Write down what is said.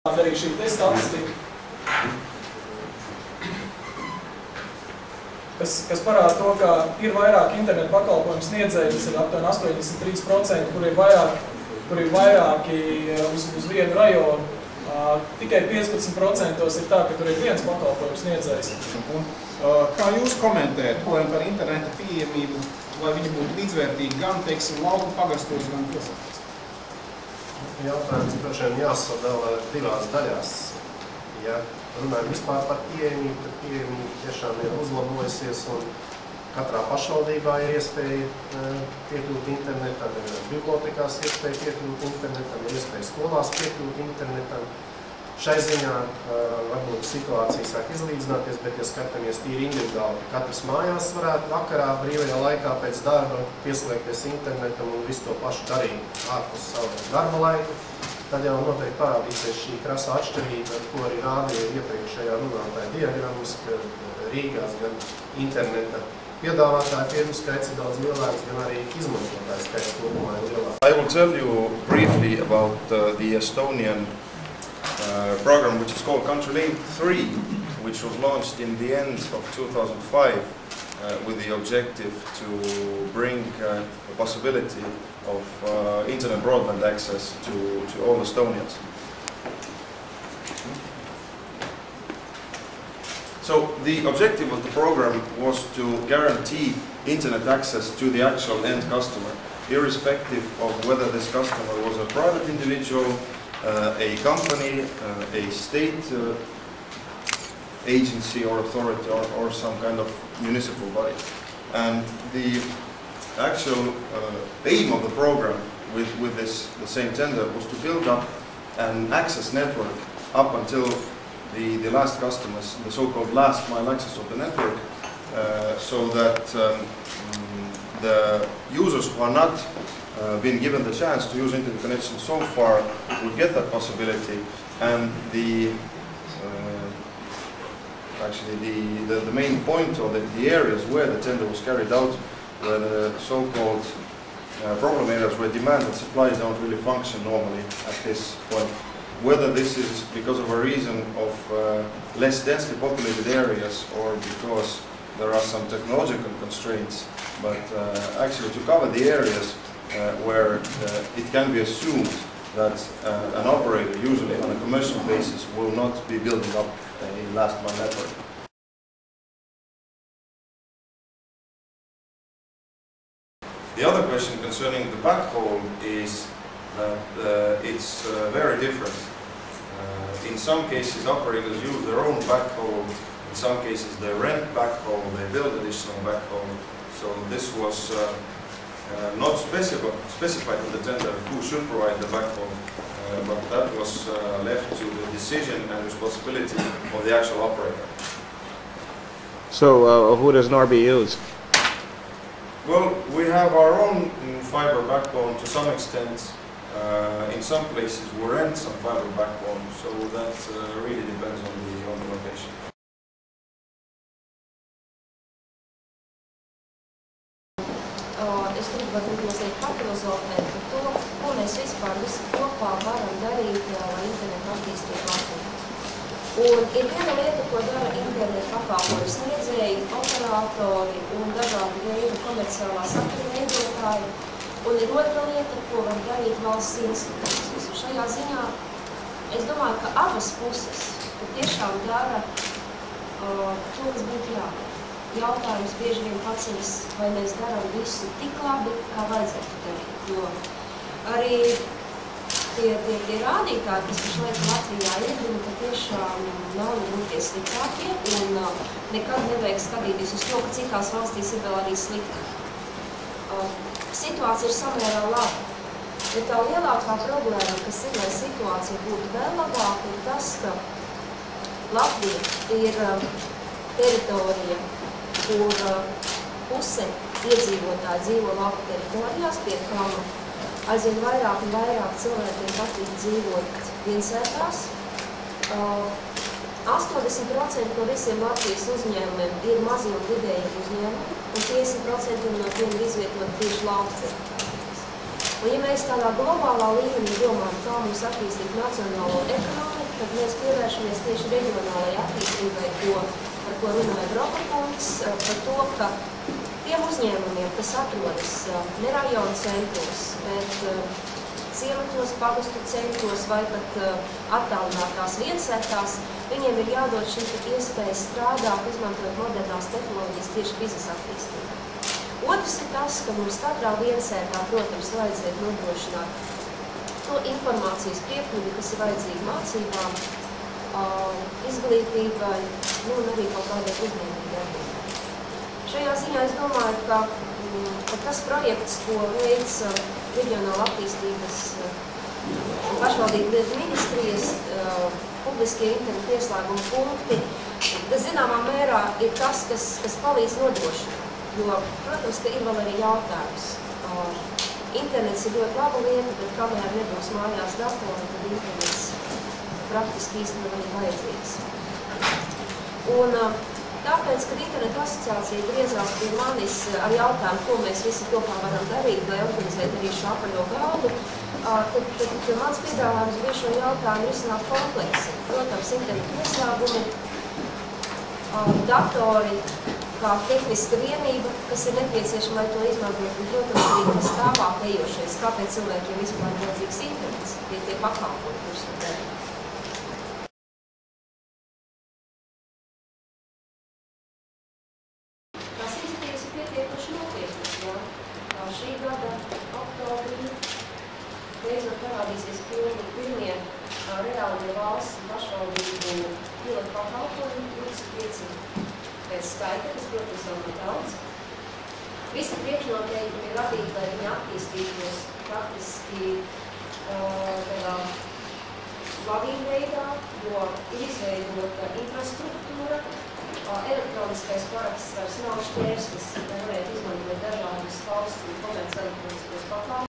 Arī šī statistika, kas parāda to, ka ir vairāk internetu pakalpojumu sniedzēji, tas ir aptuveni 83%, kur ir vairāki uz vienu rajonu. Tikai 15% ir tā, ka tur ir viens pakalpojumu sniedzējs. Kā jūs komentējat par interneta pieejamību, lai viņi būtu līdzvērtīgi gan, teiksim, lauku pagastos, gan pilsētās? Jautājums droši vien jāsadala divās daļās. Ja runājam vispār par pieejamību, tad pieejamība tiešām ir uzlabojusies un katrā pašvaldībā ir iespēja piekļūt internetam, ir bibliotekās iespēja piekļūt internetam, ir iespēja skolās piekļūt internetam. Šai ziņā varbūt situācija sāk izlīdzināties, bet ja skatāmies tīri individuāli, ka katrs mājās varētu vakarā, brīvajā laikā pēc darba pieslēgties internetam un visu to pašu darīt ārpus savu darba laiku, tad jau noteikti parādīsies šī krasā atšķirība, ko arī rādīja iepriekšējā runātāja diagrammas, ka Rīgās gan interneta piedāvātāju firmu skaits ir daudz lielāks, gan arī izmantotāju skaits kopumā ir lielāks. I will tell you briefly about the Estonian program, which is called Country Link 3, which was launched in the end of 2005 with the objective to bring the possibility of internet broadband access to all Estonians. So the objective of the program was to guarantee internet access to the actual end customer, irrespective of whether this customer was a private individual, a company, a state agency or authority, or some kind of municipal body. And the actual aim of the program with the same tender was to build up an access network up until the last customers, the so-called last mile access of the network, so that the users who are not been given the chance to use internet connection so far would get that possibility, and actually the main point or the areas where the tender was carried out were the so-called problem areas where demand and supply don't really function normally at this point. Whether this is because of a reason of less densely populated areas or because there are some technological constraints, but actually to cover the areas where it can be assumed that an operator, usually on a commercial basis, will not be building up a last mile network. The other question concerning the backhaul is that it's very different. In some cases, operators use their own backhaul. In some cases, they rent backhaul, they build additional backhaul. So this was not specified in the tender who should provide the backhaul, but that was left to the decision and responsibility of the actual operator. So who does Norby use? Well, we have our own fiber backbone to some extent. In some places we rent some fiber backbone, so that really depends on the location. Es gribu varbūt mazliet papilozofēt par to, ko mēs vispār visi kopā varam darīt, lai internetu attīstītu Latvijā. Un ir viena lieta, ko dara internetu pakalpojumu sniedzēji, operatori un dažādi veidi komerciālā satura veidotāji. Un ir otra lieta, ko var darīt valsts institūcijas. Un šajā ziņā es domāju, ka abas puses tiešām dara to, kas būtu jādara. Jautājums bieži vien paceļas, vai mēs darām visu tik labi, kā vajadzētu darīt. Jo arī tie rādītāji, kas pašlaik Latvijā ir, ka tiešām nav nebūtu sliktākie un nekad nevajag skatīties uz to, ka citās valstīs ir vēl arī sliktāk. Situācija ir samērā laba, bet tā lielākā problēma, kas ir, lai situācija būtu vēl labāka, ir tas, ka Latvija ir teritorija, kur puse iedzīvotāji dzīvo lauku teritorijās, pie kam aizvien vairāk un vairāk cilvēkiem patīk dzīvot pilsētās. 80% no visiem Latvijas uzņēmumiem ir mazie un vidēji uzņēmumi, un 50% no tiem ir izvietot tieši lauku teritorijās. Un, ja mēs tādā globālā līmenī domājam, kā mums attīstīt nacionālo ekonomiku, tad mēs pievēršamies tieši reģionālajai attīstībai, par ko runāja Brokakungs, par to, ka tiem uzņēmumiem, kas atrodas ne rajonu centros, bet ciematos, pagastu centros vai pat attālinātās viensētās, viņiem ir jādod šī iespēja strādāt, izmantojot modernās tehnoloģijas tieši biznesa attīstībā. Otrs ir tas, ka mums katrā viensētā, protams, vajadzētu nodrošināt to informācijas piekļuvi, kas ir vajadzīga mācībām, izglītībai, un arī kaut kādai uzņēmēji darbībai. Šajā ziņā es domāju, ka tas projekts, ko veids reģionāla attīstības pašvaldību lietu ministrijas, publiskie internetu pieslēguma punkti, tas zināmā mērā ir tas, kas palīdz nodrošināt. Jo, protams, ka ir vēl arī jautājums. Internets ir ļoti laba lieta, bet kamēr nebūs mājās datori, tad internets praktiski īsti nav arī vajadzīgs. Un tāpēc, kad Interneta asociācija griezās pie manis ar jautājumu, ko mēs visi kopā varam darīt, lai organizētu arī šo apaļo galdu, tad mans piedāvājums bija šo jautājumu risināt kompleksi. Protams, internetu pieslēgumi, datori, kā tehniska vienība, kas ir nepieciešama, lai to izmantot, un, protams, arī tas tālāk ejošais, kāpēc cilvēkiem vispār ir vajadzīgs internets, tie pakalpojumi, kurus var darīt. Tās iniciatīvas ir pietiekuši nopietnas, jo šī gada oktobrī beidzot parādīsies pirmie reālie valsts un pašvaldību pilotu pakalpojumi 25 pēc skaita, kas, protams, vēl nav daudz. Visi priekšnoteikumi ir radīti, lai viņi attīstītos praktiski tādā lavīnu veidā, jo ir izveidota infrastruktūra, elektroniskais paraksts vairs nav šķērslis, lai varētu izmantot dažādas valsts un komerc elektroniskos pakalpojumus.